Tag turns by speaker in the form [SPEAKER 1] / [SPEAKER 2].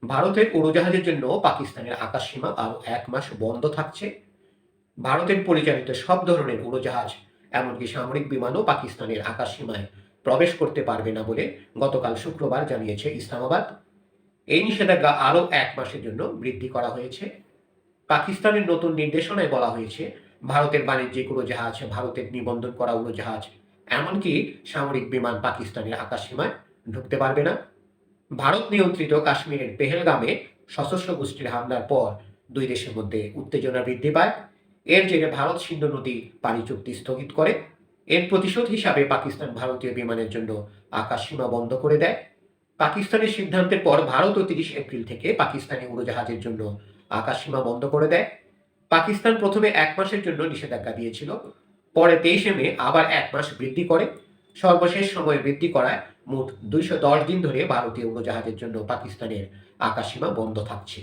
[SPEAKER 1] ভারতের উড়োজাহাজের জন্য পাকিস্তানের আকাশসীমা আরও ১ মাস বন্ধ থাকছে। ভারতের পরিচালিত সব ধরনের উড়োজাহাজ, এমনকি সামরিক বিমানও পাকিস্তানের আকাশসীমায় প্রবেশ করতে পারবে না বলে গতকাল শুক্রবার জানিয়েছে ইসলামাবাদ। এই নিষেধাজ্ঞা আরও ১ মাসের জন্য বৃদ্ধি করা হয়েছে। পাকিস্তানের নতুন নির্দেশনায় বলা হয়েছে, ভারতের বাণিজ্যিক উড়োজাহাজ, ভারতের নিবন্ধন করা উড়োজাহাজ, এমনকি সামরিক বিমান পাকিস্তানের আকাশসীমায় ঢুকতে পারবে না। ভারত নিয়ন্ত্রিত কাশ্মীরের পেহেলগামে সশস্ত্র গোষ্ঠীর হামলার পর দুই দেশের মধ্যে উত্তেজনা বৃদ্ধি পায়। এর জেরে ভারত সিন্ধু নদী পানি চুক্তি স্থগিত করে। এর প্রতিশোধ হিসাবে পাকিস্তান ভারতীয় বিমানের জন্য আকাশসীমা বন্ধ করে দেয়। পাকিস্তানের সিদ্ধান্তের পর ভারতও ৩০ এপ্রিল থেকে পাকিস্তানি উড়োজাহাজের জন্য আকাশসীমা বন্ধ করে দেয়। পাকিস্তান প্রথমে ১ মাসের জন্য নিষেধাজ্ঞা দিয়েছিল, পরে ২৩শে মে আবার ১ মাস বৃদ্ধি করে। সর্বশেষ সময় বৃদ্ধি করায় মোট ২১০ দিন ধরে ভারতীয় উড়োজাহাজের জন্য পাকিস্তানের আকাশসীমা বন্ধ থাকছে।